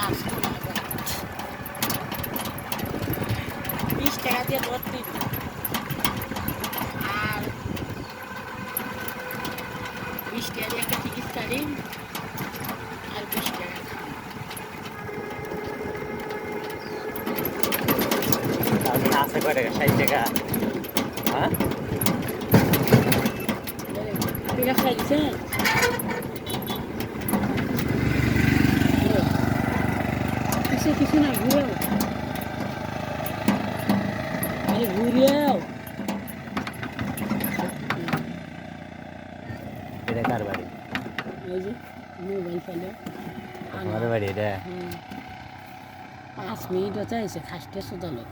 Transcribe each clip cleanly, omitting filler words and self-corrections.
20 টাকা দিয়ে ভর্তি আর 20 টাকা দিয়ে একটা টিকিট কাটি আর 20 টাকা আমি আছে কয় টাকা 60 টাকা হ্যাঁ পিঠা খাইছে কিছু না ঘুরেও আরে ঘুরেও এটা কার বাড়ি এই যে মোবাইল ফেলে আমাদের বাড়ি এটা 5 মিনিট হচ্ছে এসে খাসতে শুধালো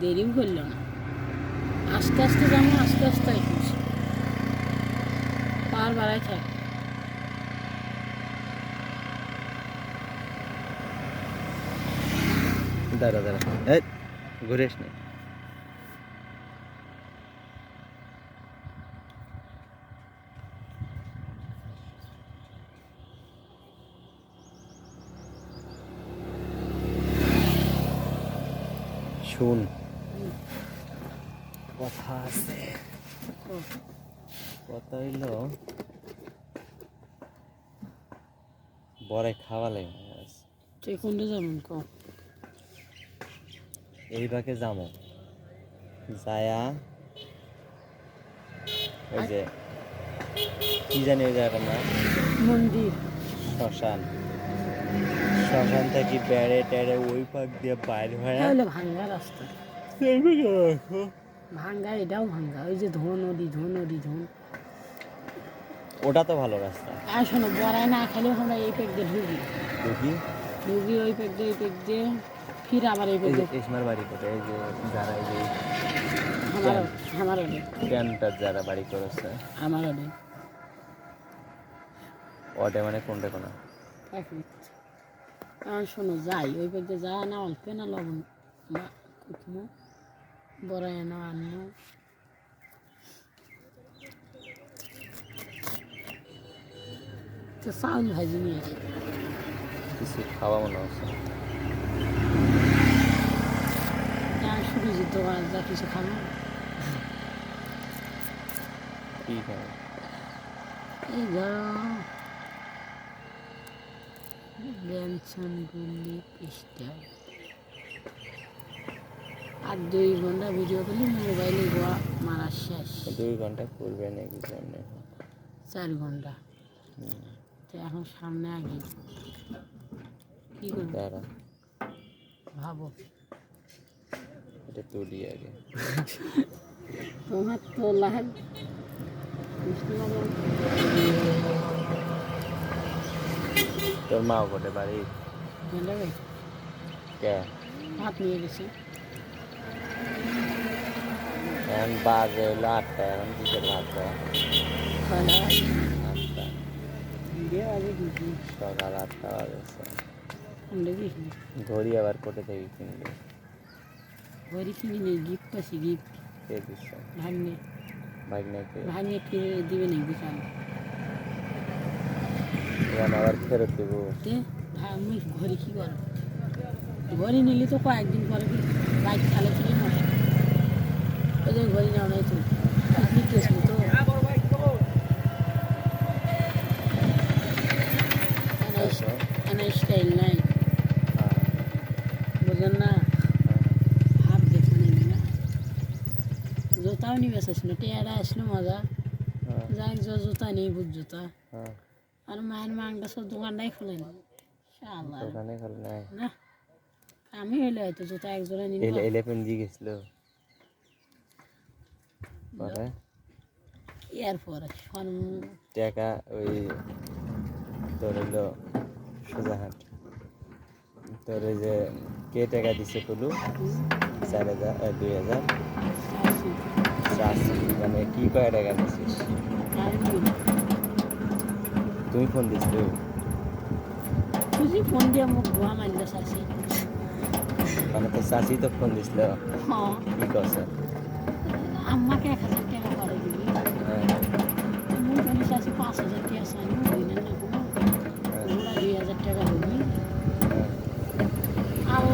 দেরিও করলো না আস্তে আস্তে যাবো আস্তে আস্তে আসিস পার বাড়াই থাক দাঁড়া দাঁড়া এই ঘুরেস না শুন কথা আছে কথা হইল বরে খাওয়ালে তুই কোনটা যাবেন ক এই বাকে যাবো যায়া ওই যে কি জানি ওই জায়গাটার নাম মন্দির শ্মশান শ্মশান থেকে বেড়ে টেড়ে ওই পাক দিয়ে বাইরে হয়ে হলো ভাঙ্গা রাস্তা ভাঙ্গা এটাও ভাঙ্গা ওই যে ধন নদী ওটা তো ভালো রাস্তা আর শোনো বড়ায় না খেলেও আমরা এই পেক দিয়ে দেখি ঢুকি ওই পেক দিয়ে ফির আবার এই পেক দিয়ে ইসমার বাড়ি কোথায় এই যে যারা এই যে আমার ক্যাম্পটার যারা বাড়ি করেছে আমার ওটা মানে কোনটা কোনো আর শোনো যাই ওই পেক দিয়ে যা না অল্প না লবণ বা কুটনো বড়ায় না আনো তো চাউল ভাজি নিয়ে আসি কিছু খাওয়া মনে হচ্ছে শুধু যুদ্ধ করার যা কিছু খাবো কি খাবো এই ধরো ব্যঞ্জন গুলি পৃষ্ঠা আর 2 ঘন্টা ভিডিও করলে মোবাইলে গোয়া মারা শেষ 2 ঘন্টা করবে নাকি সামনে 4 ঘন্টা তো এখন সামনে আগে কি করবো দাঁড়া ভাবো এটা তুলি আগে তোমার তো লাল তোর মা কোটে বাড়ি নেবে কে ভাত নিয়ে গেছে এখন বাজে হলো 8টা এখন কিসের ভাত দেওয়া খানা 8টা দিয়ে আগে দিদি সকাল 8টা বাজেছে আমরা দিদি ঘড়ি আবার কোটে থেকে কিনবে ঘড়ি কিনে নেই গিফট পাচ্ছি গিফট কে দিচ্ছে ভাগ্নে ভাগ্নেকে ভাগ্নে কিনে দিবে নাকি বিশাল এখন আবার ফেরত দেবো তে আমি ঘড়ি কী করো ঘড়ি নিলে তো কয়েকদিন পরে বাইক চালাচ্ছিলি না ওই যে ঘড়ি নেওয়া নাই তো জিজ্ঞেস তো স্টাইল নাই বুঝলেন না হাফ দেখে নেই না জুতাও নিয়ে আসছিল টেয়ারা আসলো মজা যাই জুতা নেই বুঝ জুতা আর মায়ের মাংটা সব দোকানটাই খুলে না শালা দোকানে খোলে নাই না আমি হইলে হয়তো জুতা একজোড়া নিব এলেপেন দিয়ে গেছিল পরে এরপরে টাকা ওই তোর হলো সোজাহাট তোর ওই যে কে টাকা দিছে কলু 4,000 2,000 মানে কি কয় টাকা দিছিস তুমি ফোন দিছিল তুই ফোন দিয়ে মোক গোয়া মারলে শাসি মানে তো চাষি তো ফোন দিছিল হ্যাঁ কি করছে আমাকে 1,000 টাকা